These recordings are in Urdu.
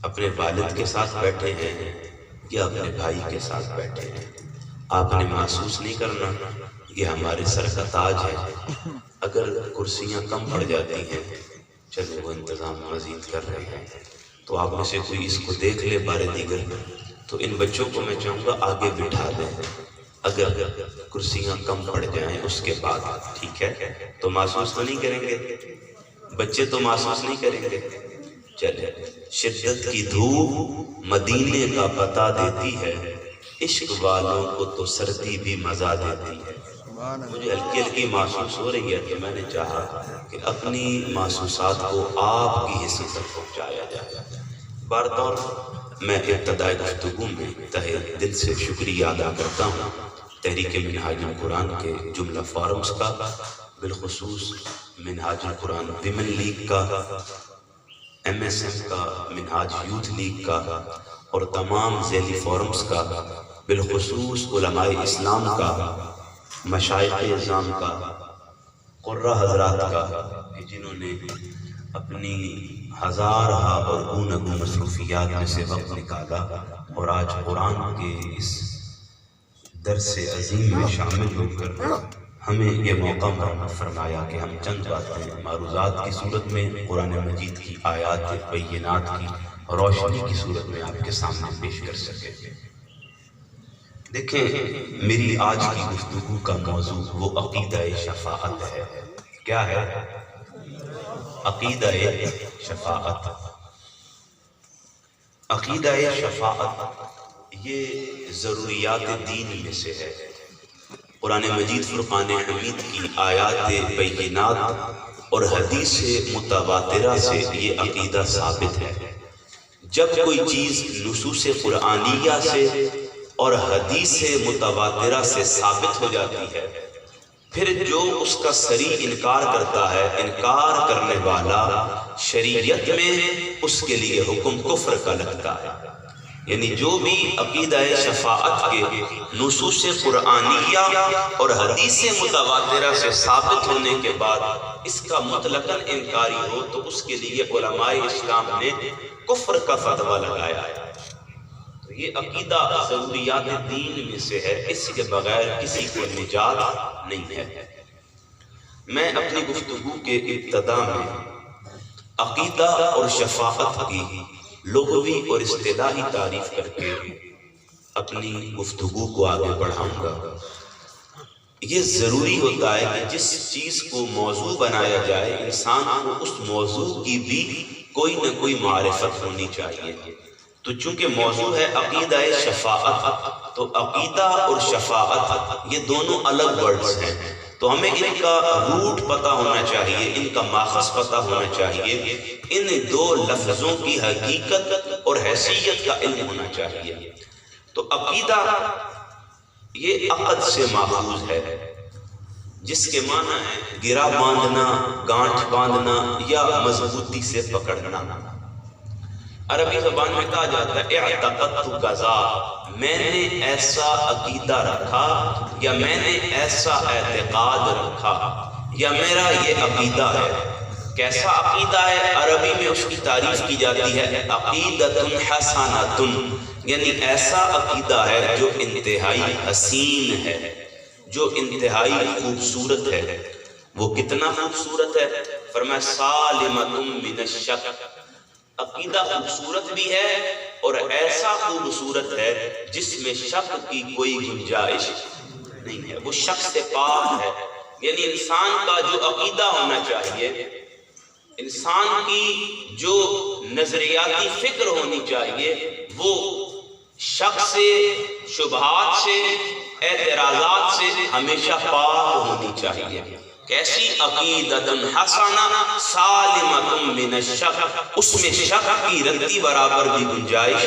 اپنے والد کے ساتھ بیٹھے ہیں یا اپنے بھائی کے ساتھ بیٹھے ہیں، آپ نے محسوس نہیں کرنا یہ ہمارے سر کا تاج ہے۔ اگر کرسیاں کم پڑ جاتی ہیں، چلو وہ انتظام مزید کر رہے ہیں، تو آپ میں سے کوئی اس کو دیکھ لے بارے دیگر، تو ان بچوں کو میں چاہوں گا آگے بٹھا دیں۔ اگر کرسیاں کم پڑ جائیں اس کے بعد، ٹھیک ہے، تو محسوس تو نہیں کریں گے، بچے تو محسوس نہیں کریں گے۔ چلے، شدت کی دھوپ مدینے کا پتہ دیتی ہے، عشق والوں کو تو سردی بھی مزہ دیتی ہے۔ مجھے ہلکی ہلکی محسوس ہو رہی ہے، تو میں نے چاہا کہ اپنی محسوسات کو آپ کی حصے تک پہنچایا جائے۔ بار طور میں ابتدائی گفتگو میں تہہ دل سے شکریہ ادا کرتا ہوں تحریک منہاج القرآن کے جملہ فورمز کا، بالخصوص منہاج القرآن ویمن لیگ کا، MSM کا، منہاج یوتھ لیگ کا، اور تمام ذیلی فورمز کا، بالخصوص علماء اسلام کا، مشائخ اعظام کا، قرہ حضرات کا، کہ جنہوں نے اپنی ہزارہ اور گوناگون مصروفیات میں سے وقت نکالا اور آج قرآن کے اس درس عظیم میں شامل ہو کر ہمیں یہ موقع مرحمت فرمایا کہ ہم چند باتیں معروضات کی صورت میں قرآن مجید کی آیات بینات کی روشنی کی صورت میں آپ کے سامنے پیش کر سکیں۔ دیکھیں، میری آج کی گفتگو کا موضوع وہ عقیدہ شفاعت ہے۔ کیا ہے؟ عقیدہ شفاعت۔ عقیدہ شفاعت یہ ضروریات دین میں سے ہے۔ قرآن مجید فرقان حمید کی آیات بینات اور حدیث متواترہ سے یہ عقیدہ ثابت ہے۔ جب کوئی چیز نصوص قرآنیہ سے اور حدیث متواترہ سے ثابت ہو جاتی ہے، پھر جو اس کا صریح انکار کرتا ہے، انکار کرنے والا شریعت میں اس کے لیے حکم کفر کا لگتا ہے۔ یعنی جو بھی عقیدہ شفاعت کے نصوص قرآنیہ اور حدیث متواترہ سے ثابت ہونے کے بعد اس کا مطلقاً انکاری ہو، تو اس کے لیے علماء اسلام نے کفر کا فتویٰ لگایا ہے۔ تو یہ عقیدہ ضروریات دین میں سے ہے، اس کے بغیر کسی کو نجات نہیں ہے۔ میں اپنی گفتگو کے ابتدا میں عقیدہ اور شفاعت کی لغوی اور اصطلاحی تعریف کر کے اپنی گفتگو کو آگے بڑھاؤں گا۔ یہ ضروری ہوتا ہے کہ جس چیز کو موضوع بنایا جائے، انسان کو اس موضوع کی بھی کوئی نہ کوئی معرفت ہونی چاہیے۔ تو چونکہ موضوع ہے عقیدہ شفاعت، تو عقیدہ اور شفاعت یہ دونوں الگ ورڈز ہیں، تو ہمیں ان کا روٹ پتہ ہونا چاہیے، ان کا ماخذ پتہ ہونا چاہیے، ان دو لفظوں کی حقیقت اور حیثیت کا علم ہونا چاہیے۔ تو عقیدہ یہ عقد سے ماخوذ ہے، جس کے معنی ہے گرہ باندھنا، گانٹھ باندھنا یا مضبوطی سے پکڑنا۔ عربی زبان میں کہا جاتا ہے اعتقدت کذا، میں نے ایسا عقیدہ رکھا، یا میں نے ایسا اعتقاد رکھا، یا میرا یہ عقیدہ ہے۔ کیسا عقیدہ ہے؟ عربی میں اس کی تعریف کی جاتی ہے عقیدۃ حسنۃ، یعنی ایسا عقیدہ ہے جو انتہائی حسین ہے، جو انتہائی خوبصورت ہے۔ وہ کتنا خوبصورت ہے؟ فرمایا سالمۃ من الشک، عقیدہ خوبصورت بھی ہے اور ایسا خوبصورت ہے جس میں شک کی کوئی گنجائش نہیں ہے، وہ شک سے پاک ہے۔ یعنی انسان کا جو عقیدہ ہونا چاہیے، انسان کی جو نظریاتی فکر ہونی چاہیے، وہ شک سے، شبہات سے، اعتراضات سے ہمیشہ پاک ہونی چاہیے۔ کیسی؟ عقیدۃ حسنہ سالمۃ من الشک، اس میں شک کی رتی برابر بھی گنجائش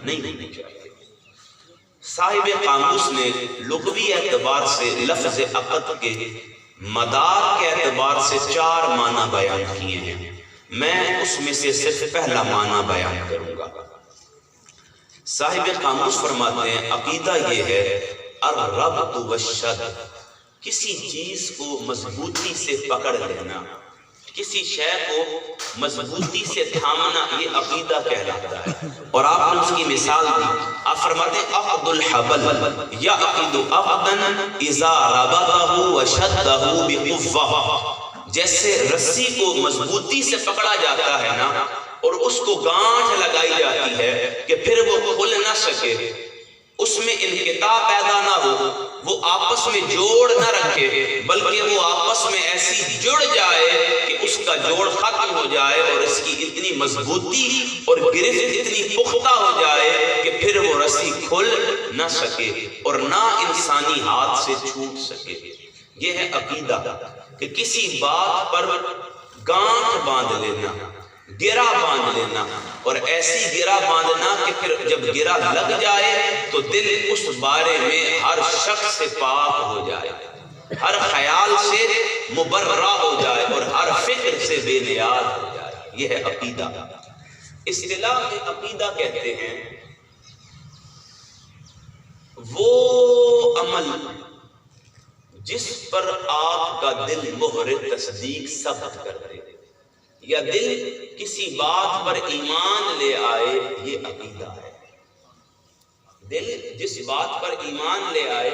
نہیں ہونی چاہیے۔ صاحب قاموس نے لغوی اعتبار سے لفظ عقد کے مدار کے اعتبار سے 4 معنی بیان کیے ہیں، میں اس میں سے صرف پہلا معنی بیان کروں گا۔ صاحب قاموس فرماتے ہیں عقیدہ یہ ہے الربط والشد، کسی چیز کو مضبوطی سے پکڑ لینا، کسی شے کو مضبوطی سے تھامنا یہ عقیدہ کہلاتا ہے. اور آپ نے اس کی مثال دی. آپ فرماتے ہیں عقد الحبل یعقد عقدا اذا ربطه وشدہ بقوہ. جیسے رسی کو مضبوطی سے پکڑا جاتا ہے نا اور اس کو گانٹھ لگائی جاتی ہے کہ پھر وہ کھل نہ سکے، اس میں انقطاع پیدا نہ ہو، وہ آپس میں جوڑ نہ رکھے بلکہ وہ آپس میں ایسی جڑ جائے کہ اس کا جوڑ ختم ہو جائے اور اس کی اتنی مضبوطی اور گرفت اتنی پختہ ہو جائے کہ پھر وہ رسی کھل نہ سکے اور نہ انسانی ہاتھ سے چھوٹ سکے. یہ ہے عقیدہ کہ کسی بات پر گانٹھ باندھ لینا، گرہ باندھ لینا، اور ایسی گرہ باندھنا کہ پھر جب گرہ لگ جائے تو دل اس بارے میں ہر شک سے پاک ہو جائے، ہر خیال سے مبرہ ہو جائے اور ہر فکر سے بے نیاز ہو جائے. یہ ہے عقیدہ. اصطلاح میں عقیدہ کہتے ہیں وہ عمل جس پر آپ کا دل مہر تصدیق ثبت کر دے یا دل کسی بات پر ایمان لے آئے، یہ عقیدہ ہے. دل جس بات پر ایمان لے آئے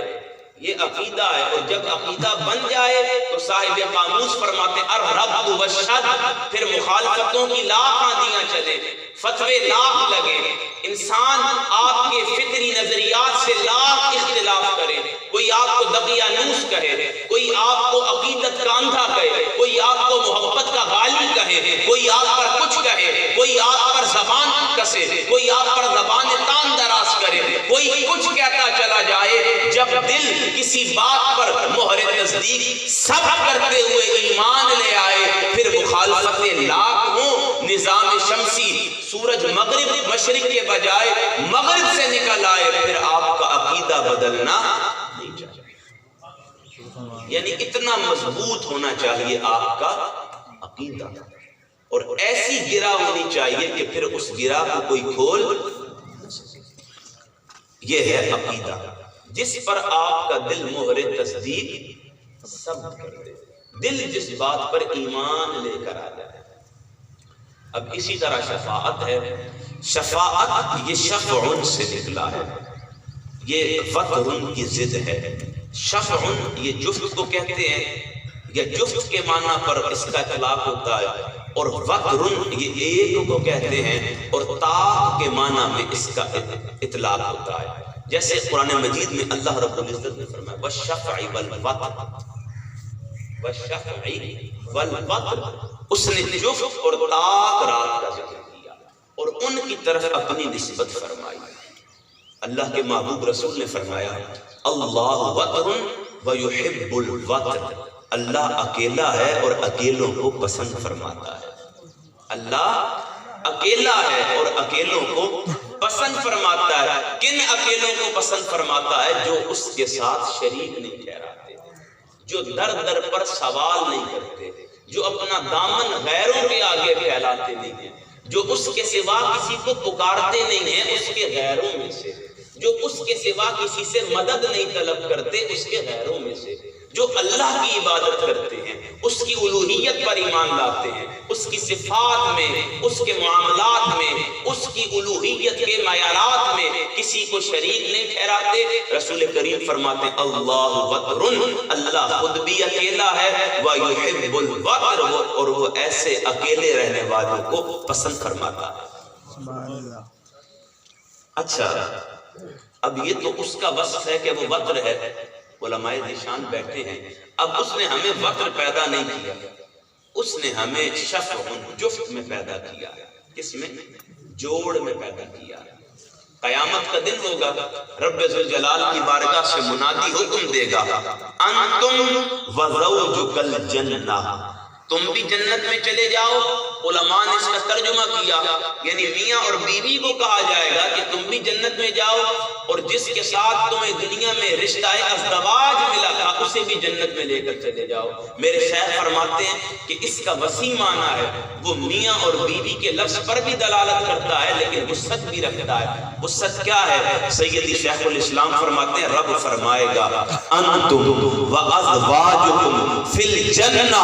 یہ عقیدہ ہے. اور جب عقیدہ بن جائے تو صاحب قاموس فرماتے الربط والشد، پھر مخالفتوں کی لاکھ آندیاں چلے، فتوے لاکھ لگے، انسان آپ کے فکری نظریات سے لاکھ اختلاف کرے، کوئی آپ کو دقیانوس کہے، کوئی آپ کو عقیدت کا اندھا کہے، کوئی آپ کو محبت کا غالی کہے، کوئی آپ پر کچھ کہے، کوئی آپ پر زبان کسے، کوئی آپ پر زبان تان دراز کرے، کوئی کچھ کہتا چلا جائے. جب دل کسی بات پر مہر تصدیق ثبت کرتے ہوئے ایمان لے آئے پھر مخالفتیں لاکھ ہوں، نظام شمسی سورج مغرب مشرق کے بجائے مغرب سے نکل آئے، پھر آپ کا عقیدہ بدلنا نہیں چاہیے. یعنی اتنا مضبوط ہونا چاہیے آپ کا عقیدہ، اور ایسی گرہ ہونی چاہیے کہ پھر اس گرہ کو کوئی کھول. یہ ہے عقیدہ جس پر آپ کا دل مہر تصدیق ثبت کر دے، دل جس بات پر ایمان لے کر آ جائے. اب اسی طرح شفاعت ہے. شفاعت یہ شفع سے نکلا ہے، یہ وطر کی ضد ہے. شفع یہ جفت کو کہتے ہیں یا جفت کے معنی پر اس کا اطلاق ہوتا ہے، اور وطر یہ ایک کو کہتے ہیں اور طاق کے معنی میں اس کا اطلاق ہوتا ہے. جیسے قرآن مجید میں اللہ رب العزت نے فرمایا والشفع والوتر، والشفع والوتر، اس نے جفت اور طاق رات کا ذکر کیا اور ان کی طرف اپنی نسبت فرمائی. اللہ کے محبوب رسول نے فرمایا اللہ وطر ویحب الوتر، اللہ اکیلا ہے اور اکیلوں کو پسند فرماتا ہے. اللہ اکیلا ہے اور اکیلوں کو پسند فرماتا ہے. کن اکیلوں کو پسند فرماتا ہے؟ جو اس کے ساتھ شریک نہیں ٹھہراتے، جو در در پر سوال نہیں کرتے، جو اپنا دامن غیروں کے آگے پھیلاتے نہیں ہیں، جو اس کے سوا کسی کو پکارتے نہیں ہیں اس کے غیروں میں سے، جو اس کے سوا کسی سے مدد نہیں طلب کرتے اس کے غیروں میں سے، جو اللہ کی عبادت کرتے ہیں، اس کی الوہیت پر ایمان لاتے ہیں، اس کی صفات میں، اس کے معاملات میں، اس کی الوہیت کے معیارات میں کسی کو شریک نہیں ٹھہراتے. رسول کریم فرماتے ہیں اللہ وطر، اللہ خود بھی اکیلا ہے، وَيُحِبُّ الْوَطْرَ، اور وہ ایسے اکیلے رہنے والوں کو پسند فرماتا ہے. اچھا، اب یہ تو اس کا وصف ہے کہ وہ وطر ہے. علماء ذیشان بیٹھے ہیں، اب اس نے ہمیں وطر پیدا نہیں کیا، اس نے ہمیں شفع جفت میں پیدا کیا. کس میں؟ جوڑ میں پیدا کیا. قیامت کا دن ہوگا، رب ذوالجلال کی بارگاہ سے منادی حکم دے گا انتم وزوجک الجنہ، تم بھی جنت میں چلے جاؤ علماء نے اس کا ترجمہ کیا، یعنی میاں اور بیوی کو کہا جائے گا کہ تم بھی جنت میں جاؤ، اور جس کے ساتھ تمہیں دنیا میں رشتہ ازدواج ملا تھا اسے بھی جنت میں لے کر چلے جاؤ۔ میرے شیخ فرماتے ہیں کہ اس کا وسیع معنی ہے، وہ میاں اور بیوی کے لفظ پر بھی دلالت کرتا ہے لیکن وسعت بھی رکھتا ہے۔ وسعت کیا ہے؟ سیدی شیخ الاسلام فرماتے ہیں رب فرمائے گا انتم وازواجکم فی الجنہ،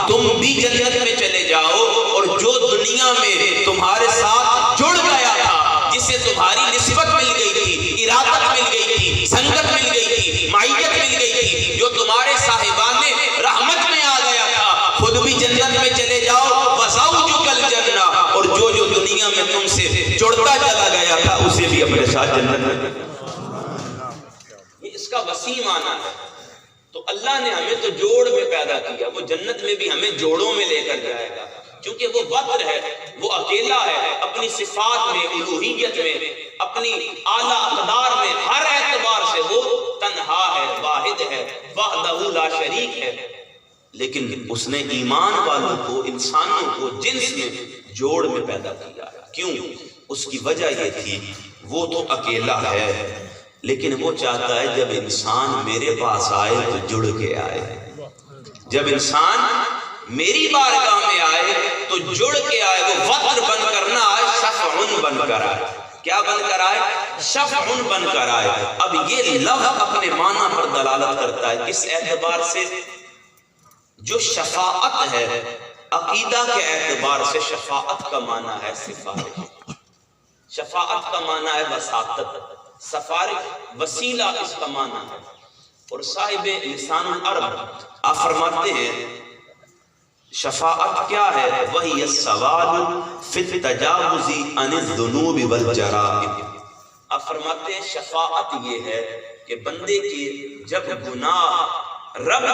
تم بھی جنت میں چلے جاؤ، اور جو دنیا میں تمہارے ساتھ جڑ گیا تھا، جسے تمہاری نسبت مل گئی تھی، ارادت مل گئی تھی، سنگت مل گئی تھی، معیت مل گئی تھی، جو تمہارے صاحبان رحمت میں آ گیا تھا، خود بھی جنت میں چلے جاؤ، وزوجک الجنہ، اور جو دنیا میں تم سے جڑتا چلا گیا تھا اسے بھی اپنے ساتھ جنت میں۔ یہ اس کا وسیع معنی ہے۔ تو اللہ نے ہمیں تو جوڑ میں پیدا کیا، وہ جنت میں بھی ہمیں جوڑوں میں لے کر جائے گا، کیونکہ وہ وتر ہے، وہ اکیلا ہے، اپنی صفات میں، الوہیت میں، اپنی اعلیٰ اقدار میں، ہر اعتبار سے وہ تنہا ہے، واحد ہے، وحدہ لا شریک ہے۔ لیکن اس نے ایمان والوں کو، انسانوں کو جنس میں جوڑ میں پیدا کیا۔ کیوں؟ اس کی وجہ یہ تھی وہ تو اکیلا ہے، لیکن وہ چاہتا ہے جب انسان میرے پاس آئے تو جڑ کے آئے، جب انسان میری بارگاہ میں آئے تو جڑ کے آئے، وہ وتر بن کر نہ آئے، شفع بن کر آئے۔ کیا بن کر آئے؟ شفع بن کر آئے۔ اب یہ لفظ اپنے معنی پر دلالت کرتا ہے، کس اعتبار سے؟ جو شفاعت ہے، عقیدہ کے اعتبار سے شفاعت کا معنی ہے سفارش، شفاعت کا معنی ہے وساطت، سفارش وسیلہ اس کا معنی ہے۔ اور صاحب لسان العرب آپ فرماتے ہیں شفاعت کیا ہے؟ وہی السوال فی التجاوز عن الذنوب والجرائم۔ آپ فرماتے ہیں شفاعت یہ ہے کہ بندے کے جب گناہ رب